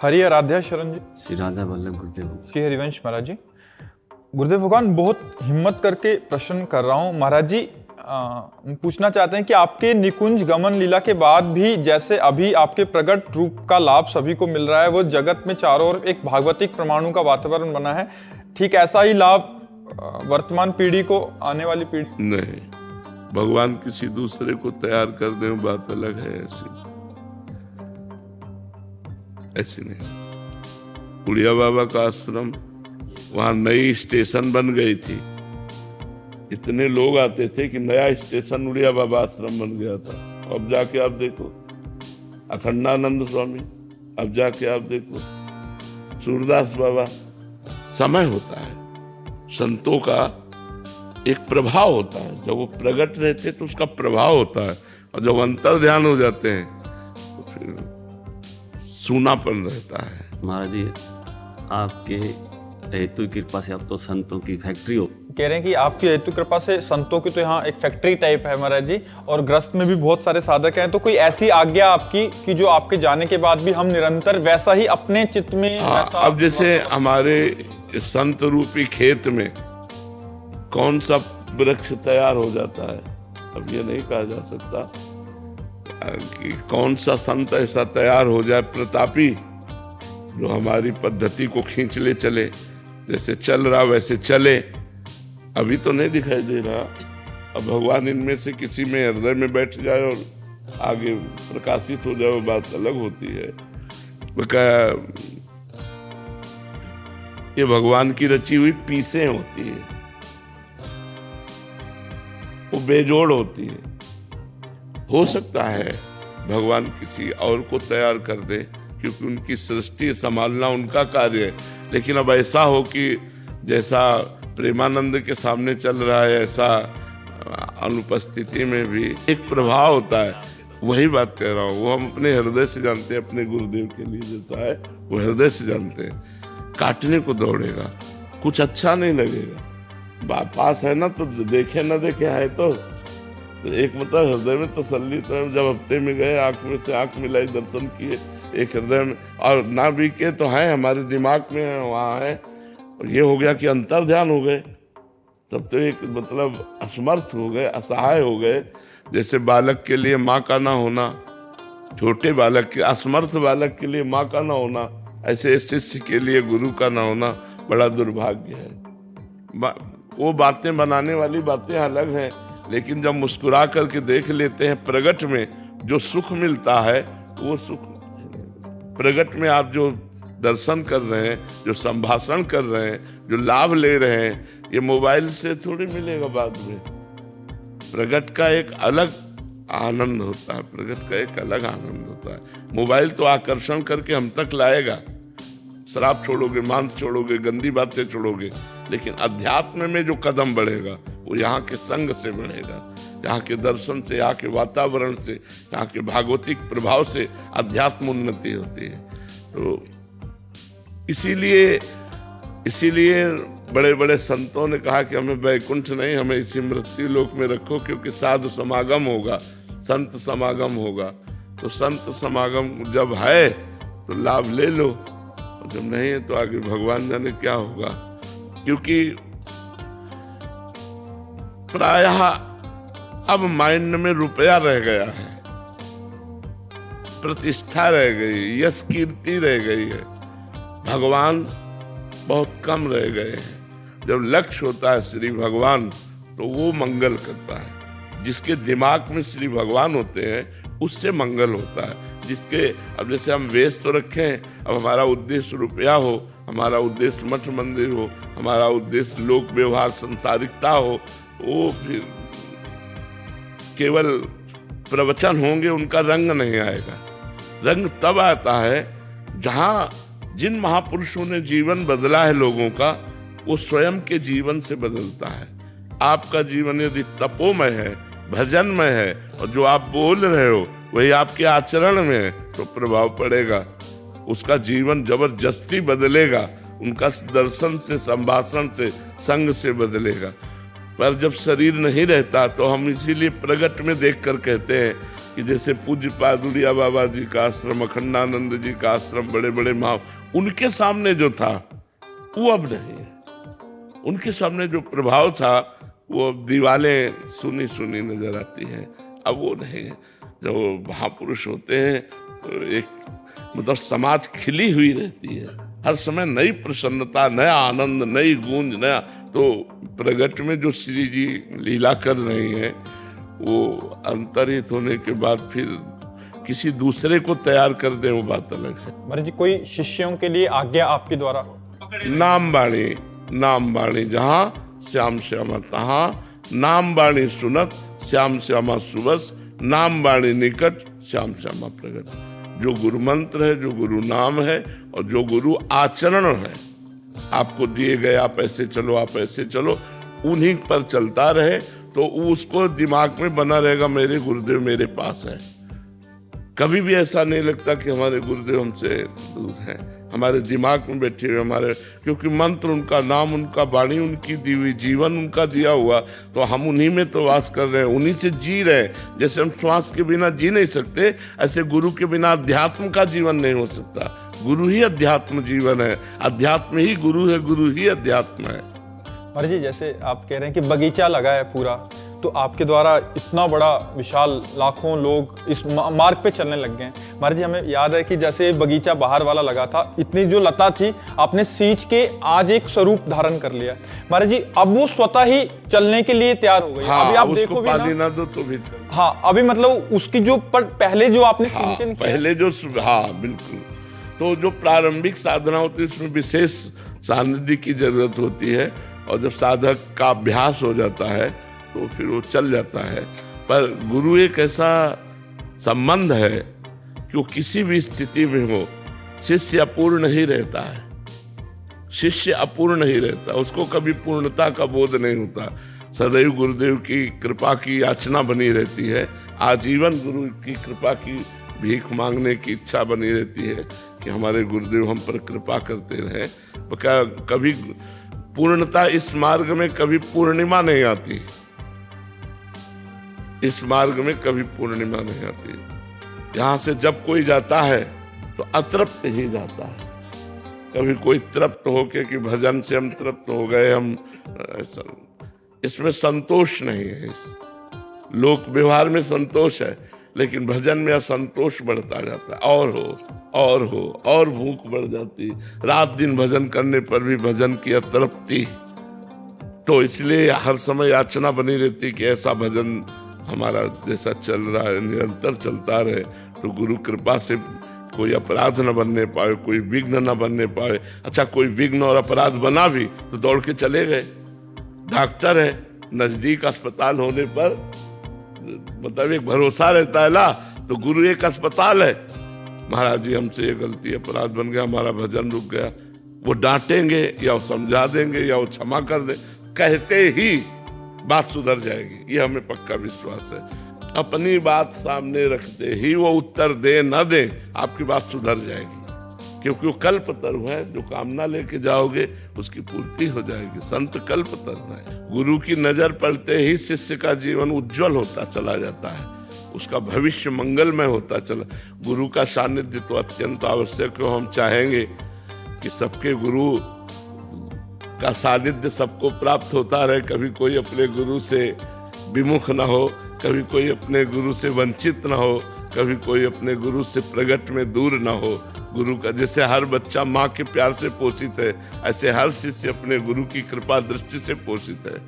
हरि आराध्या शरण जी। श्री राधा वल्लभ गुरुदेव। श्री हरिवंश महाराज जी। गुरुदेव भगवान, बहुत हिम्मत करके प्रश्न कर रहा हूँ महाराज जी। पूछना चाहते हैं कि आपके निकुंज गमन लीला के बाद भी जैसे अभी आपके प्रकट रूप का लाभ सभी को मिल रहा है, वो जगत में चारों ओर एक भागवतिक परमाणु का वातावरण बना है, ठीक ऐसा ही लाभ वर्तमान पीढ़ी को, आने वाली पीढ़ी नहीं। भगवान किसी दूसरे को तैयार कर दे बात अलग है, ऐसी नहीं। उड़िया बाबा का आश्रम, वहां नई स्टेशन बन गई थी, इतने लोग आते थे कि नया स्टेशन उड़िया बाबा आश्रम बन गया था। अब जाके आप देखो अखंडानंद स्वामी, अब जाके आप देखो सूरदास बाबा। समय होता है, संतों का एक प्रभाव होता है, जब वो प्रकट रहते तो उसका प्रभाव होता है, और जब अंतर ध्यान हो जाते हैं तो फिर सूनापन रहता है। महाराज जी, आपके हेतु कृपा से अब तो संतों की फैक्ट्री हो। कह रहे हैं कि आपकी हेतु कृपा से संतों की तो यहाँ एक फैक्ट्री टाइप है महाराज जी, और ग्रस्त में भी बहुत सारे साधक हैं। तो कोई ऐसी आज्ञा आपकी कि जो आपके जाने के बाद भी हम निरंतर वैसा ही अपने चित्त में अब जैसे हमारे संत रूपी खेत में कौन सा वृक्ष तैयार हो जाता है, अब ये नहीं कहा जा सकता कि कौन सा संत ऐसा तैयार हो जाए प्रतापी, जो हमारी पद्धति को खींच ले चले, जैसे चल रहा वैसे चले। अभी तो नहीं दिखाई दे रहा। अब भगवान इनमें से किसी में हृदय में बैठ जाए और आगे प्रकाशित हो जाए, वो बात अलग होती है। ये भगवान की रची हुई पीसें होती है, वो बेजोड़ होती है। हो सकता है भगवान किसी और को तैयार कर दे, क्योंकि उनकी सृष्टि संभालना उनका कार्य है। लेकिन अब ऐसा हो कि जैसा प्रेमानंद के सामने चल रहा है, ऐसा अनुपस्थिति में भी एक प्रभाव होता है। वही बात कह रहा हूँ, वो हम अपने हृदय से जानते हैं। अपने गुरुदेव के लिए जैसा है वो हृदय से जानते हैं। काटने को दौड़ेगा, कुछ अच्छा नहीं लगेगा। पास है ना तो देखे ना देखे है तो एक मतलब हृदय में तसल्ली। तो जब हफ्ते में गए, आंख में से आंख मिलाई, दर्शन किए, एक हृदय में, और ना भी के तो है हमारे दिमाग में है, वहाँ है। और ये हो गया कि अंतर ध्यान हो गए, तब तो एक मतलब असमर्थ हो गए, असहाय हो गए। जैसे बालक के लिए माँ का ना होना, छोटे बालक के, असमर्थ बालक के लिए माँ का ना होना, ऐसे शिष्य के लिए गुरु का ना होना बड़ा दुर्भाग्य है। वो बातें बनाने वाली बातें अलग हैं, लेकिन जब मुस्कुरा करके देख लेते हैं प्रगट में जो सुख मिलता है, वो सुख प्रगट में आप जो दर्शन कर रहे हैं, जो संभाषण कर रहे हैं, जो लाभ ले रहे हैं, ये मोबाइल से थोड़ी मिलेगा बाद में। प्रगट का एक अलग आनंद होता है, प्रगट का एक अलग आनंद होता है। मोबाइल तो आकर्षण करके हम तक लाएगा, शराब छोड़ोगे, मांस छोड़ोगे, गंदी बातें छोड़ोगे, लेकिन अध्यात्म में जो कदम बढ़ेगा वो यहाँ के संग से बढ़ेगा, यहाँ के दर्शन से, यहाँ के वातावरण से, यहाँ के भागवतिक प्रभाव से अध्यात्म उन्नति होती है। तो इसीलिए बड़े बड़े संतों ने कहा कि हमें वैकुंठ नहीं, हमें इसी मृत्यु लोक में रखो, क्योंकि साधु समागम होगा, संत समागम होगा। तो संत समागम जब है तो लाभ ले लो, और जब नहीं है तो आगे भगवान जाने क्या होगा। क्योंकि प्रायः अब माइंड में रुपया रह गया है, प्रतिष्ठा रह गई, यश कीर्ति रह गई है, भगवान बहुत कम रह गए हैं। जब लक्ष्य होता है श्री भगवान तो वो मंगल करता है। जिसके दिमाग में श्री भगवान होते हैं उससे मंगल होता है। जिसके, अब जैसे हम वेश तो रखें, अब हमारा उद्देश्य रुपया हो, हमारा उद्देश्य मठ मंदिर हो, हमारा उद्देश्य लोक व्यवहार संसारिकता हो, वो फिर केवल प्रवचन होंगे, उनका रंग नहीं आएगा। रंग तब आता है जहाँ जिन महापुरुषों ने जीवन बदला है लोगों का, वो स्वयं के जीवन से बदलता है। आपका जीवन यदि तपोमय है, भजनमय है, और जो आप बोल रहे हो वही आपके आचरण में है, तो प्रभाव पड़ेगा। उसका जीवन जबरदस्ती बदलेगा, उनका दर्शन से, संभाषण से, संग से बदलेगा। पर जब शरीर नहीं रहता तो हम इसीलिए प्रगट में देखकर कहते हैं कि जैसे पूज्य पादुरिया बाबा जी का आश्रम, अखंडानंद जी का आश्रम, बड़े बड़े महा, उनके सामने जो था वो अब नहीं है। उनके सामने जो प्रभाव था वो अब दीवारें सुनी सुनी नजर आती हैं, अब वो नहीं है। जब वो महापुरुष होते हैं तो एक मतलब समाज खिली हुई रहती है, हर समय नई प्रसन्नता, नया आनंद, नई गूंज, नया। तो प्रगट में जो श्री जी लीला कर रही हैं वो अंतरित होने के बाद फिर किसी दूसरे को तैयार कर दें वो बात अलग है। महाराज जी, कोई शिष्यों के लिए आज्ञा आपके द्वारा? नाम बाणी, नाम बाणी जहाँ श्याम श्यामा तहाँ, नाम बाणी सुनत श्याम श्यामा सुबस, नाम बाणी निकट श्याम श्यामा प्रगट। जो गुरु मंत्र है, जो गुरु नाम है और जो गुरु आचरण है, आपको दिए गए आप ऐसे चलो, आप ऐसे चलो, उन्हीं पर चलता रहे तो उसको दिमाग में बना रहेगा मेरे गुरुदेव मेरे पास है। कभी भी ऐसा नहीं लगता कि हमारे गुरुदेव हमसे दूर हैं, हमारे दिमाग में बैठे हुए हमारे, क्योंकि मंत्र उनका, नाम उनका, वाणी उनकी दी हुई, जीवन उनका दिया हुआ, तो हम उन्हीं में तो वास कर रहे हैं, उन्हीं से जी रहे हैं। जैसे हम श्वास के बिना जी नहीं सकते, ऐसे गुरु के बिना अध्यात्म का जीवन नहीं हो सकता। गुरु ही अध्यात्म जीवन है, अध्यात्म ही गुरु है, गुरु ही अध्यात्म है। महाराज जी, जैसे आप कह रहे हैं कि बगीचा लगा है पूरा, तो आपके द्वारा इतना बड़ा विशाल लाखों लोग इस मार्ग पे चलने लग गए हैं। महाराज जी, हमें याद है कि जैसे बगीचा बाहर वाला लगा था, इतनी जो लता थी आपने सींच के आज एक स्वरूप धारण कर लिया। महाराज जी, अब वो स्वतः ही चलने के लिए तैयार हो गई। हाँ, अभी आप उसको देखो भी पानी ना, ना दो तो भी चल। हाँ, अभी मतलब उसकी जो पहले जो आपने हाँ, सिंचन किया, पहले जो, हाँ बिल्कुल। तो जो प्रारंभिक साधना होती है उसमें विशेष सानिध्य की जरूरत होती है, और जब साधक का अभ्यास हो जाता है तो फिर वो चल जाता है। पर गुरु एक ऐसा संबंध है कि वो किसी भी स्थिति में हो, शिष्य अपूर्ण नहीं रहता है, शिष्य अपूर्ण नहीं रहता, उसको कभी पूर्णता का बोध नहीं होता। सदैव गुरुदेव की कृपा की याचना बनी रहती है, आजीवन गुरु की कृपा की भीख मांगने की इच्छा बनी रहती है कि हमारे गुरुदेव हम पर कृपा करते रहे। कभी पूर्णता, इस मार्ग में कभी पूर्णिमा नहीं आती, इस मार्ग में कभी पूर्णिमा नहीं आती। यहाँ से जब कोई जाता है तो अतृप्त ही जाता है, कभी कोई तृप्त होके कि भजन से हम तृप्त हो गए, हम ऐसा, इसमें संतोष नहीं है। इस लोक व्यवहार में संतोष है, लेकिन भजन में असंतोष बढ़ता जाता है, और हो और भूख बढ़ जाती, रात दिन भजन करने पर भी भजन की अतृप्ति। तो इसलिए हर समय याचना बनी रहती कि ऐसा भजन हमारा जैसा चल रहा है निरंतर चलता रहे, तो गुरु कृपा से कोई अपराध न बनने पाए, कोई विघ्न न बनने पाए। अच्छा, कोई विघ्न और अपराध बना भी तो दौड़ के चले गए। डॉक्टर है, नजदीक अस्पताल होने पर मतलब एक भरोसा रहता है ना, तो गुरु एक अस्पताल है। महाराज जी, हमसे ये गलती अपराध बन गया, हमारा भजन रुक गया, वो डांटेंगे या वो समझा देंगे या वो क्षमा कर दे, कहते ही बात सुधर जाएगी, ये हमें पक्का विश्वास है। अपनी बात सामने रखते ही वो उत्तर दे न दे, आपकी बात सुधर जाएगी, क्योंकि वो कल्पतरु है। जो कामना लेके जाओगे उसकी पूर्ति हो जाएगी। संत कल्पतरु है। गुरु की नजर पड़ते ही शिष्य का जीवन उज्जवल होता चला जाता है, उसका भविष्य मंगलमय होता चला। गुरु का सानिध्य तो अत्यंत आवश्यक है। हम चाहेंगे कि सबके गुरु का सानिध्य सबको प्राप्त होता रहे, कभी कोई अपने गुरु से विमुख न हो, कभी कोई अपने गुरु से वंचित न हो, कभी कोई अपने गुरु से प्रगट में दूर न हो। गुरु का, जैसे हर बच्चा माँ के प्यार से पोषित है, ऐसे हर शिष्य अपने गुरु की कृपा दृष्टि से पोषित है।